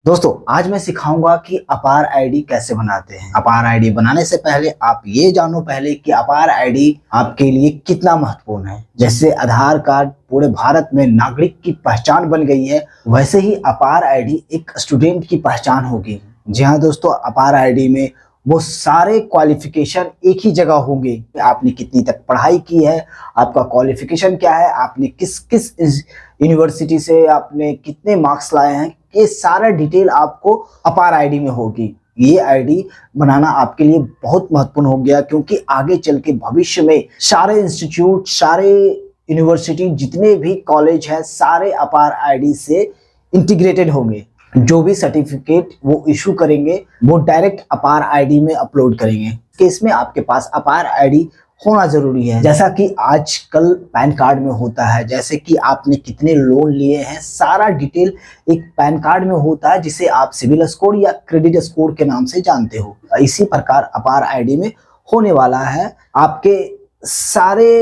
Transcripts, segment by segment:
दोस्तों आज मैं सिखाऊंगा कि अपार आईडी कैसे बनाते हैं। अपार आईडी बनाने से पहले आप ये जानो पहले कि अपार आईडी आपके लिए कितना महत्वपूर्ण है। जैसे आधार कार्ड पूरे भारत में नागरिक की पहचान बन गई है, वैसे ही अपार आईडी एक स्टूडेंट की पहचान होगी। जी हाँ दोस्तों, अपार आईडी में वो सारे क्वालिफिकेशन एक ही जगह होंगे। आपने कितनी तक पढ़ाई की है, आपका क्वालिफिकेशन क्या है, आपने किस किस यूनिवर्सिटी से आपने कितने मार्क्स लाए हैं, ये सारा डिटेल आपको अपार आईडी में होगी। ये आईडी बनाना आपके लिए बहुत महत्वपूर्ण हो गया, क्योंकि आगे चल के भविष्य में सारे इंस्टीट्यूट, सारे यूनिवर्सिटी, जितने भी कॉलेज हैं, सारे अपार आईडी से इंटीग्रेटेड होंगे। जो भी सर्टिफिकेट वो इशू करेंगे वो डायरेक्ट अपार आईडी में अपलोड करेंगे। केस में आपके पास अपार आईडी होना जरूरी है। जैसा कि आजकल पैन कार्ड में होता है, जैसे कि आपने कितने लोन लिए हैं, सारा डिटेल एक पैन कार्ड में होता है, जिसे आप सिविल स्कोर या क्रेडिट स्कोर के नाम से जानते हो। इसी प्रकार अपार आईडी में होने वाला है। आपके सारे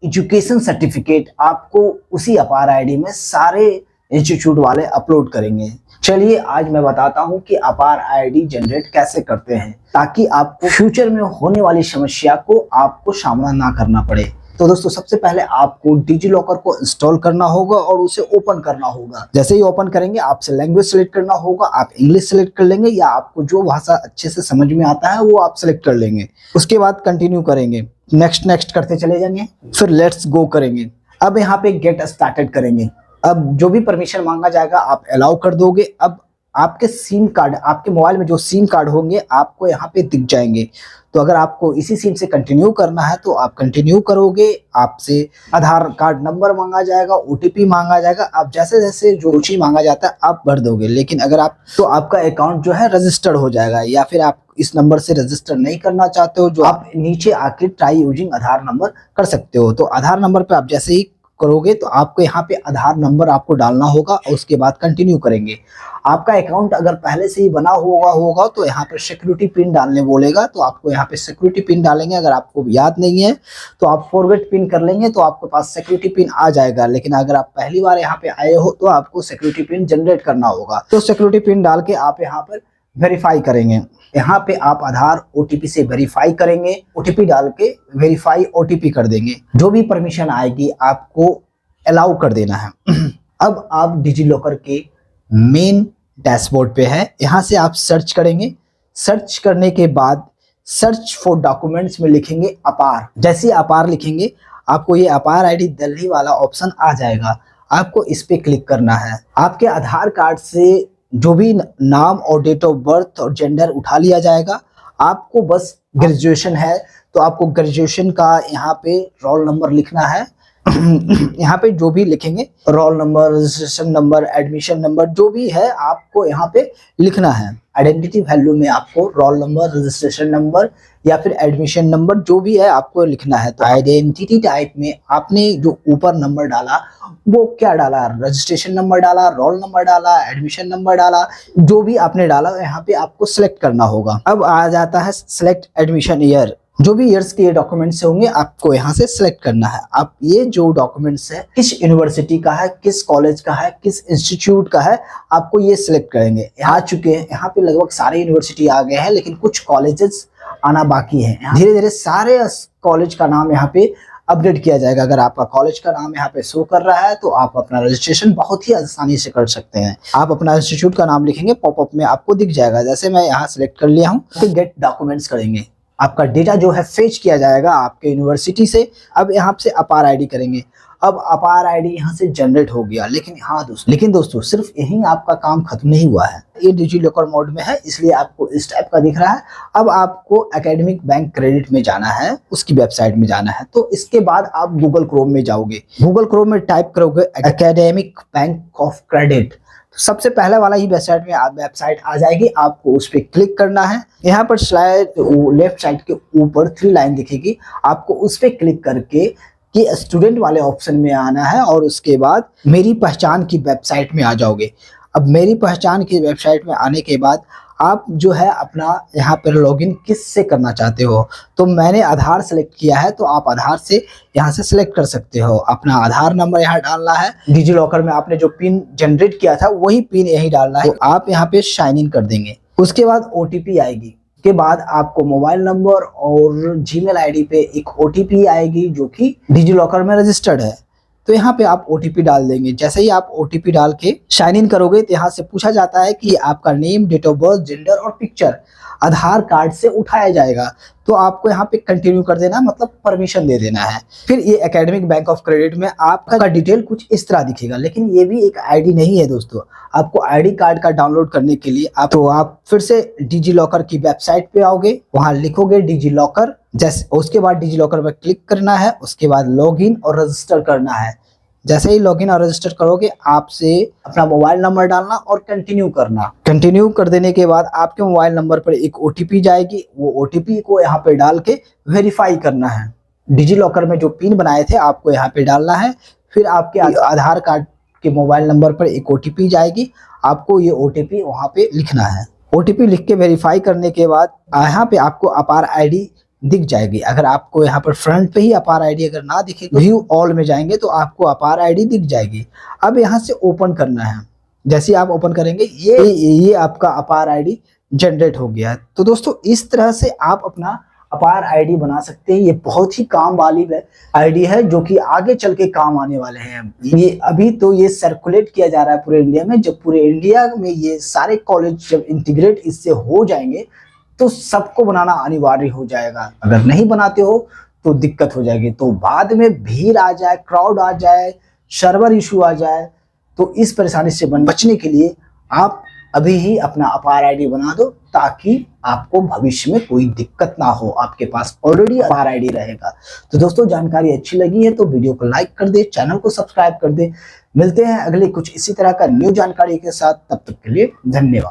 एजुकेशन सर्टिफिकेट आपको उसी अपार आईडी में सारे इंस्टीट्यूट वाले अपलोड करेंगे। चलिए आज मैं बताता हूं कि अपार आईडी जनरेट कैसे करते हैं, ताकि आपको फ्यूचर में होने वाली समस्या को आपको सामना ना करना पड़े। तो दोस्तों सबसे पहले आपको डिजी लॉकर को इंस्टॉल करना होगा और उसे ओपन करना होगा। जैसे ही ओपन करेंगे आपसे लैंग्वेज सेलेक्ट करना होगा। आप इंग्लिश सेलेक्ट कर लेंगे, या आपको जो भाषा अच्छे से समझ में आता है वो आप सेलेक्ट कर लेंगे। उसके बाद कंटिन्यू करेंगे, नेक्स्ट नेक्स्ट करते चले जाएंगे, फिर लेट्स गो करेंगे। अब यहाँ पे गेट स्टार्टेड करेंगे। अब जो भी परमिशन मांगा जाएगा आप अलाउ कर दोगे। अब आपके सिम कार्ड, आपके मोबाइल में जो सिम कार्ड होंगे आपको यहाँ पे दिख जाएंगे। तो अगर आपको इसी सिम से कंटिन्यू करना है तो आप कंटिन्यू करोगे। आपसे आधार कार्ड नंबर मांगा जाएगा, ओटीपी मांगा जाएगा। आप जैसे जैसे जो चीज मांगा जाता है आप भर दोगे। लेकिन अगर आप तो आपका अकाउंट जो है रजिस्टर्ड हो जाएगा, या फिर आप इस नंबर से रजिस्टर नहीं करना चाहते हो, जो आप नीचे आके ट्राई यूजिंग आधार नंबर कर सकते हो। तो आधार नंबर पे आप जैसे ही करोगे तो आपको यहाँ पे आधार नंबर आपको डालना होगा और उसके बाद कंटिन्यू करेंगे। आपका अकाउंट अगर पहले से ही बना होगा तो यहाँ पे सिक्योरिटी पिन डालने बोलेगा, तो आपको यहाँ पे सिक्योरिटी पिन डालेंगे। अगर आपको याद नहीं है तो आप फॉरगेट पिन कर लेंगे, तो आपके पास सिक्योरिटी पिन आ जाएगा। लेकिन अगर आप पहली बार यहाँ पे आए हो तो आपको सिक्योरिटी पिन जनरेट करना होगा। तो सिक्योरिटी पिन डाल के आप यहाँ पर वेरीफाई करेंगे। यहाँ पे आप आधार ओटीपी से वेरीफाई करेंगे, ओटीपी डाल के वेरीफाई ओटीपी कर देंगे। जो भी परमिशन आएगी आपको अलाउ कर देना है। अब आप डिजी लॉकर के मेन डैशबोर्ड पे है, यहाँ से आप सर्च करेंगे। सर्च करने के बाद सर्च फॉर डॉक्यूमेंट्स में लिखेंगे अपार। जैसे अपार लिखेंगे आपको ये अपार आईडी दिल्ली वाला ऑप्शन आ जाएगा। आपको इस पे क्लिक करना है। आपके आधार कार्ड से जो भी नाम और डेट ऑफ बर्थ और जेंडर उठा लिया जाएगा। आपको बस ग्रेजुएशन है तो आपको ग्रेजुएशन का यहाँ पे रोल नंबर लिखना है। यहाँ पे जो भी लिखेंगे, roll number, registration number, admission number, जो भी है आपको यहाँ पे लिखना है। आइडेंटिटी वैल्यू में आपको रोल नंबर, रजिस्ट्रेशन नंबर या फिर एडमिशन नंबर जो भी है आपको लिखना है। तो आइडेंटिटी टाइप में आपने जो ऊपर नंबर डाला वो क्या डाला, रजिस्ट्रेशन नंबर डाला, रोल नंबर डाला, एडमिशन नंबर डाला, जो भी आपने डाला यहाँ पे आपको सिलेक्ट करना होगा। अब आ जाता है सिलेक्ट एडमिशन ईयर। जो भी ईयर्स के ये डॉक्यूमेंट्स होंगे आपको यहाँ से सिलेक्ट करना है। आप ये जो डॉक्यूमेंट्स है किस यूनिवर्सिटी का है, किस कॉलेज का है, किस इंस्टीट्यूट का है, आपको ये सिलेक्ट करेंगे। आ चुके हैं, यहाँ पे लगभग सारे यूनिवर्सिटी आ गए हैं, लेकिन कुछ कॉलेजेस आना बाकी है। धीरे धीरे सारे कॉलेज का नाम यहाँ पे अपडेट किया जाएगा। अगर आपका कॉलेज का नाम यहाँ पे शो कर रहा है तो आप अपना रजिस्ट्रेशन बहुत ही आसानी से कर सकते हैं। आप अपना इंस्टीट्यूट का नाम लिखेंगे, पॉपअप में आपको दिख जाएगा। जैसे मैं यहाँ सिलेक्ट कर लिया हूँ, तो गेट डॉक्यूमेंट्स करेंगे। आपका डेटा जो है फेच किया जाएगा आपके यूनिवर्सिटी से। अब यहाँ से अपार आईडी करेंगे। अब अपार आईडी यहाँ से जनरेट हो गया। लेकिन दोस्तों सिर्फ यही आपका काम खत्म नहीं हुआ है। ये डिजी लॉकर मोड में है, इसलिए आपको इस टाइप का दिख रहा है। अब आपको एकेडमिक बैंक क्रेडिट में जाना है, उसकी वेबसाइट में जाना है। तो इसके बाद आप गूगल क्रोम में जाओगे। गूगल क्रोम में टाइप करोगे एकेडमिक बैंक ऑफ क्रेडिट। सबसे पहले वाला ही वेबसाइट में वेबसाइट आ जाएगी। आपको उस पर क्लिक करना है। यहाँ पर स्लाइड लेफ्ट साइड के ऊपर 3 लाइन दिखेगी, आपको उस पर क्लिक करके कि स्टूडेंट वाले ऑप्शन में आना है और उसके बाद मेरी पहचान की वेबसाइट में आ जाओगे। अब मेरी पहचान की वेबसाइट में आने के बाद आप जो है अपना यहाँ पर लॉगिन किस से करना चाहते हो। तो मैंने आधार सेलेक्ट किया है, तो आप आधार से यहाँ से सिलेक्ट कर सकते हो। अपना आधार नंबर यहाँ डालना है, डिजी लॉकर में आपने जो पिन जनरेट किया था वही पिन यही डालना है। तो आप यहाँ पे साइन इन कर देंगे। उसके बाद OTP आएगी, के बाद आपको मोबाइल नंबर और जीमेल आईडी पे एक OTP आएगी जो कि डिजी लॉकर में रजिस्टर्ड है। तो यहाँ पे आप OTP डाल देंगे। जैसे ही आप OTP डाल के साइन इन करोगे तो यहाँ से पूछा जाता है कि आपका name, date of birth, gender और पिक्चर आधार कार्ड से उठाया जाएगा। तो आपको यहाँ पे कंटिन्यू कर देना, मतलब परमिशन दे देना है। फिर ये एकेडमिक बैंक ऑफ क्रेडिट में आपका डिटेल कुछ इस तरह दिखेगा, लेकिन ये भी एक आईडी नहीं है दोस्तों। आपको आईडी कार्ड का डाउनलोड करने के लिए आप फिर से डिजी लॉकर की वेबसाइट पे आओगे, वहां लिखोगे डिजी लॉकर, जैसे उसके बाद डिजी लॉकर पर क्लिक करना है। उसके बाद लॉगिन और रजिस्टर करना है। जैसे ही लॉगिन और रजिस्टर करोगे आपसे अपना मोबाइल नंबर डालना और कंटिन्यू करना। कंटिन्यू कर देने के बाद आपके मोबाइल नंबर पर एक OTP जाएगी, वो OTP को यहाँ पे डाल के वेरीफाई करना है। डिजी लॉकर में जो पिन बनाए थे आपको यहाँ पे डालना है। फिर आपके आधार कार्ड के मोबाइल नंबर पर एक OTP जाएगी, आपको ये OTP वहाँ पे लिखना है। OTP लिख के वेरीफाई करने के बाद यहाँ पे आपको अपार ID दिख जाएगी। अगर आपको यहाँ पर फ्रंट पे ही अपार ID अगर ना दिखे तो व्यू ऑल में जाएंगे तो आपको अपार ID दिख जाएगी। अब यहाँ से ओपन करना है। जैसे आप ओपन करेंगे ये आपका अपार ID जनरेट हो गया है। तो दोस्तों इस तरह से आप अपना अपार ID बना सकते हैं। ये बहुत ही काम वाली ID है जो कि आगे चल के काम आने वाले हैं। ये अभी तो ये सर्कुलेट किया जा रहा है पूरे इंडिया में। जब पूरे इंडिया में ये सारे कॉलेज जब इंटीग्रेट इससे हो जाएंगे तो सबको बनाना अनिवार्य हो जाएगा। अगर नहीं बनाते हो तो दिक्कत हो जाएगी। तो बाद में भीड़ आ जाए, क्राउड आ जाए, सर्वर इशू आ जाए, तो इस परेशानी से बचने के लिए आप अभी ही अपना अपार ID बना दो, ताकि आपको भविष्य में कोई दिक्कत ना हो। आपके पास ऑलरेडी अपार ID रहेगा। तो दोस्तों जानकारी अच्छी लगी है तो वीडियो को लाइक कर दे, चैनल को सब्सक्राइब कर दे। मिलते हैं अगले कुछ इसी तरह का न्यू जानकारी के साथ। तब तक के लिए धन्यवाद।